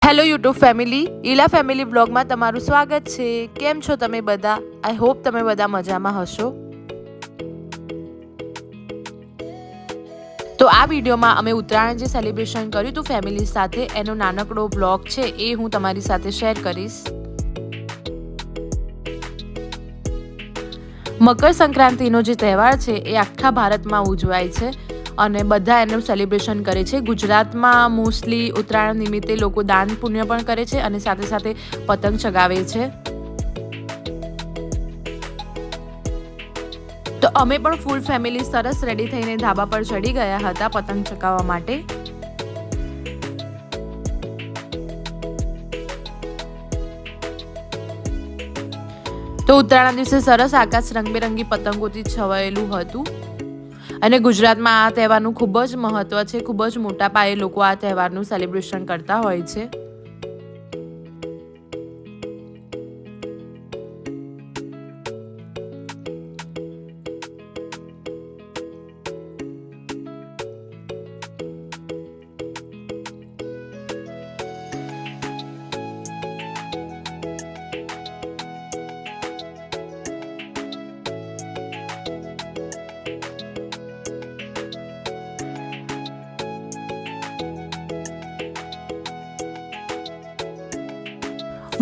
Hello YouTube family, Ila family બ્લોગમાં તમારું સ્વાગત છે। કેમ છો તમે બધા? આઈ હોપ તમે બધા મજામાં હશો। તો આ વિડીયોમાં અમે ઉત્તરાયણ જે સેલિબ્રેશન કર્યું હતું ફેમિલી સાથે એનો નાનકડો બ્લોગ છે એ હું તમારી સાથે શેર કરીશ। મકર સંક્રાંતિનો જે તહેવાર છે એ આખા ભારતમાં ઉજવાય છે અને બધા એનું સેલિબ્રેશન કરે છે। ગુજરાતમાં મોસ્ટલી ઉત્તરાયણ નિમિત્તે લોકો દાન પુણ્ય પણ કરે છે અને સાથે સાથે પતંગ ચગાવે છે। તો અમે પણ ફૂલ ફેમિલી સરસ રેડી થઈને ધાબા પર ચડી ગયા હતા પતંગ ચગાવવા માટે। તો ઉત્તરાયણના દિવસે સરસ આકાશ રંગબેરંગી પતંગોથી છવાયેલું હતું અને ગુજરાતમાં આ તહેવારનું ખૂબ જ મહત્વ છે। ખૂબ જ મોટા પાયે લોકો આ તહેવારનું સેલિબ્રેશન કરતા હોય છે।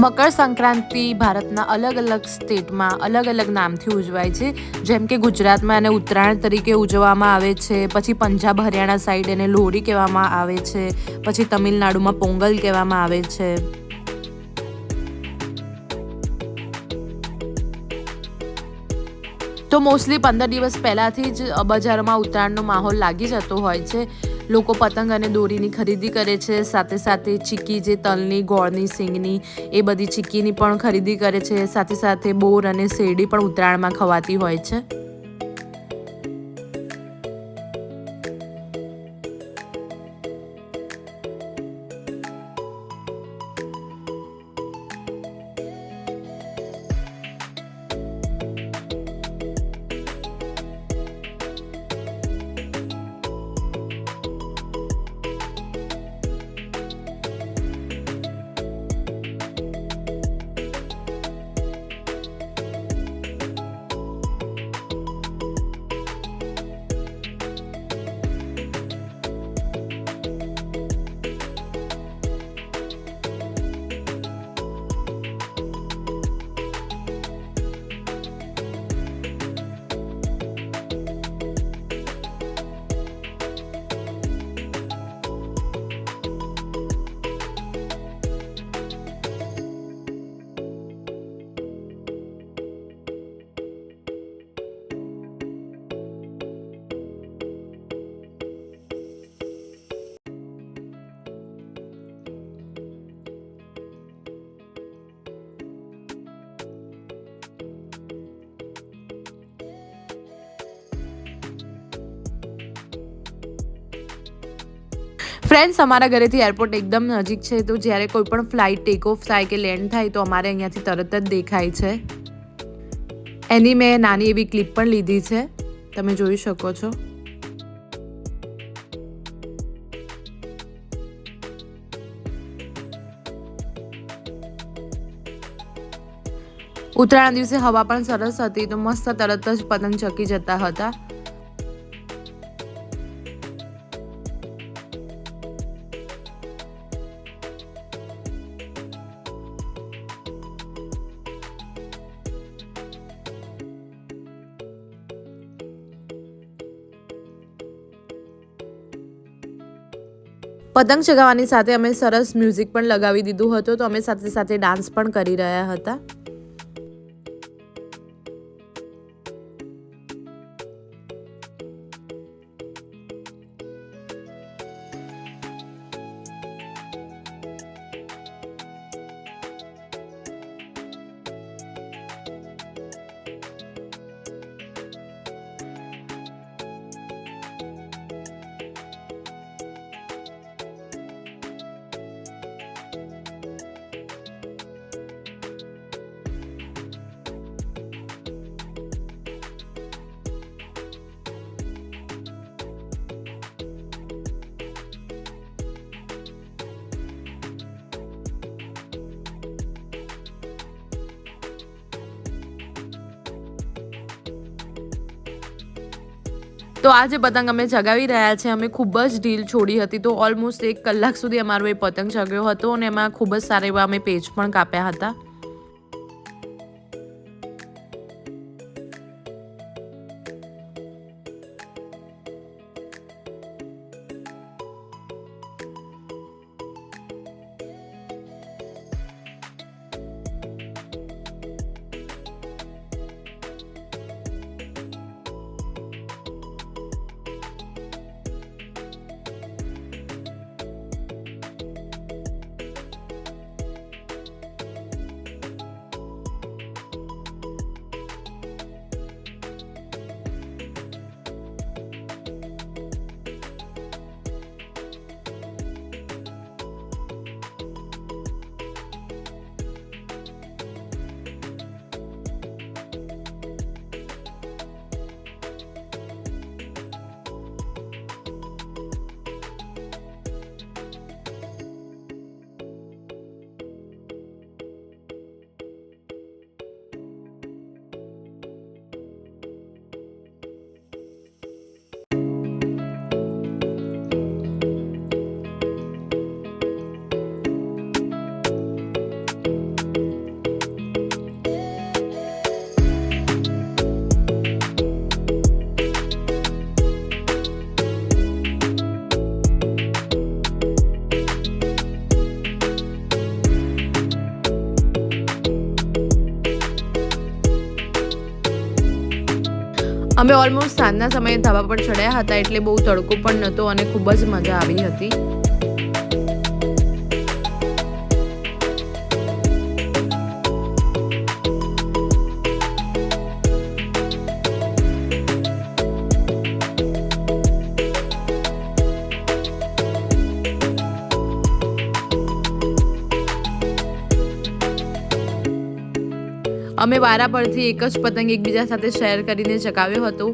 મકર સંક્રાંતિ ભારતના અલગ અલગ સ્ટેટમાં અલગ અલગ નામથી ઉજવાય છે। જેમ કે ગુજરાતમાં એને ઉત્તરાયણ તરીકે ઉજવવામાં આવે છે, પછી પંજાબ હરિયાણા સાઈડ એને લોહરી કહેવામાં આવે છે, પછી તમિલનાડુમાં પોંગલ કહેવામાં આવે છે। તો મોસ્ટલી 15 દિવસ પહેલાંથી જ બજારોમાં ઉત્તરાયણનો માહોલ લાગી જતો હોય છે। લોકો પતંગ અને દોરીની ખરીદી કરે છે, સાથે સાથે ચીક્કી જે તલની ગોળની સિંગની એ બધી ચીક્કીની પણ ખરીદી કરે છે, સાથે સાથે બોર અને શેરડી પણ ઉત્તરાયણમાં ખવાતી હોય છે। ફ્રેન્ડ્સ, અમારા ઘરેથી એરપોર્ટ એકદમ નજીક છે, તો જ્યારે કોઈ પણ ફ્લાઇટ ટેક ઓફ થાય કે લેન્ડ થાય તો અમારે અહીંયાથી તરત જ દેખાય છે। એની મેં નાની એવી ક્લિપ પણ લીધી છે, તમે જોઈ શકો છો। ઉત્તરાયણ દિવસે હવા પણ સરસ હતી, તો મસ્ત તરત જ પતંગ ચકી જતા હતા। પતંગ ચગાવવાની સાથે અમે સરસ મ્યુઝિક પણ લગાવી દીધું હતું, તો અમે સાથે સાથે ડાન્સ પણ કરી રહ્યા હતા। તો આ જે પતંગ અમે ચગાવી રહ્યા છે અમે ખૂબ જ ઢીલ છોડી હતી, તો ઓલમોસ્ટ 1 કલાક સુધી અમારો એ પતંગ ચગ્યો હતો અને એમાં ખૂબ જ સારા એવા અમે પેચ પણ કાપ્યા હતા. અમે ઓલમોસ્ટ સાંજના સમયે ધાબા પર ચડ્યા હતા એટલે બહુ તડકો પણ નહોતો અને ખૂબ જ મજા આવી હતી. અમે વારા પરથી એક જ પતંગ એકબીજા સાથે શેર કરીને ચગાવ્યો હતો.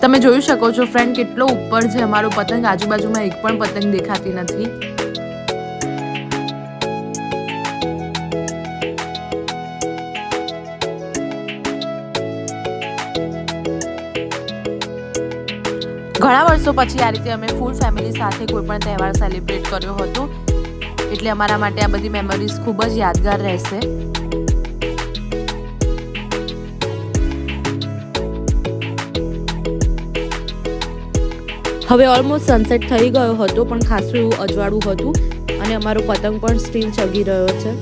તમે જોઈ શકો છો ફ્રેન્ડ કેટલો ઉપર છે અમારો પતંગ, આજુબાજુમાં એક પણ પતંગ દેખાતી નથી. ઘણા વર્ષો પછી આ રીતે અમે ફૂલ ફેમિલી સાથે કોઈ પણ તહેવાર સેલિબ્રેટ કર્યો હતો એટલે અમારા માટે આ બધી મેમરીઝ ખૂબ જ યાદગાર રહેશે. હવે ઓલમોસ્ટ સનસેટ થઈ ગયો હતો પણ ખાસું એવું અજવાળું હતું અને અમારો પતંગ પણ સ્ટીલ ચગી રહ્યો છે.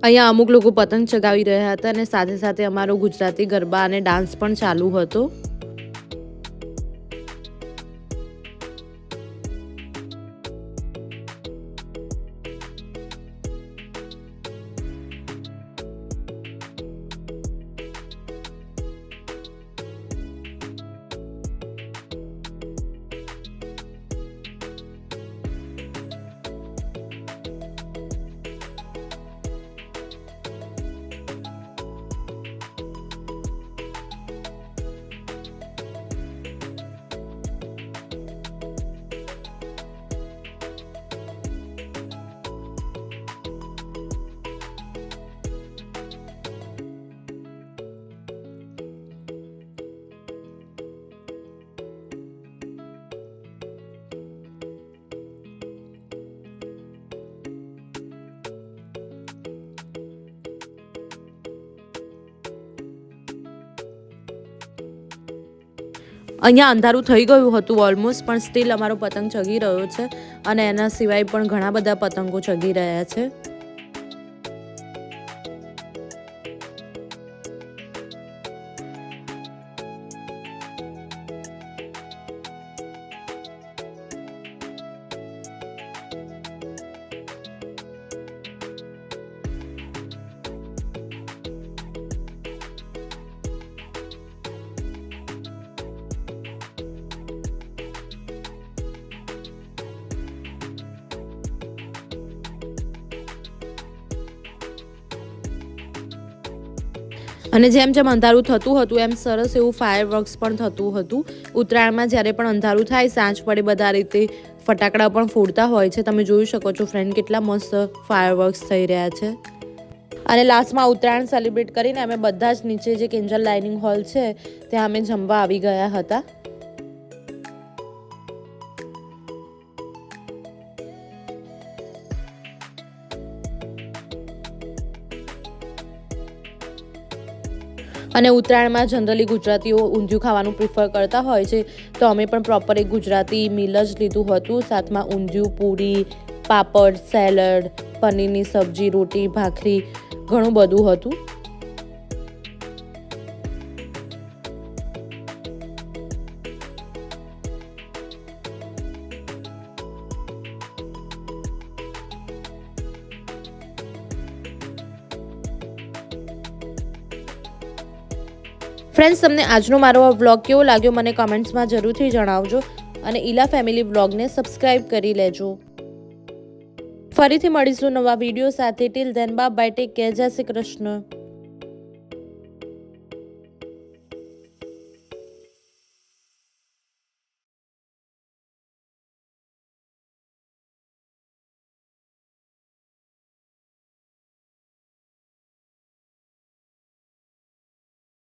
અહીંયા અમુક લોકો પતંગ ચગાવી રહ્યા હતા અને સાથે સાથે અમારો ગુજરાતી ગરબા અને ડાન્સ પણ ચાલુ હતો. અહીંયા અંધારું થઈ ગયું હતું ઓલમોસ્ટ, પણ સ્ટીલ અમારો પતંગ ચગી રહ્યો છે અને એના સિવાય પણ ઘણા બધા પતંગો ચગી રહ્યા છે. અને જેમ જેમ અંધારું થતું હતું એમ સરસ એવું ફાયરવર્ક્સ પણ થતું હતું. ઉત્તરાયણમાં જ્યારે પણ અંધારું થાય સાંજ પડે બધા રીતે ફટાકડા પણ ફોડતા હોય છે. તમે જોઈ શકો છો ફ્રેન્ડ કેટલા મસ્ત ફાયરવર્ક્સ થઈ રહ્યા છે. અને લાસ્ટમાં ઉત્તરાયણ સેલિબ્રેટ કરીને અમે બધા જ નીચે જે કેન્જલ ડાઇનિંગ હોલ છે ત્યાં અમે જમવા આવી ગયા હતા. અને ઉત્તરાયણમાં જનરલી ગુજરાતીઓ ઊંધિયું ખાવાનું પ્રિફર કરતા હોય છે, તો અમે પણ પ્રોપર એક ગુજરાતી મીલ જ લીધું હતું. સાથમાં ઊંધિયું, પૂરી, પાપડ, સેલડ, પનીરની સબ્જી, રોટી, ભાખરી ઘણું બધું હતું. ફ્રેન્ડ્સ, તમને આજનો મારો આ વ્લોગ કેવો લાગ્યો મને કમેન્ટ્સમાં જરૂરથી જણાવજો અને ઈલા ફેમિલી વ્લોગને સબસ્ક્રાઇબ કરી લેજો. ફરીથી મળીશું નવા વિડીયો સાથે. Till then bye bye, take care, જય શ્રી કૃષ્ણ.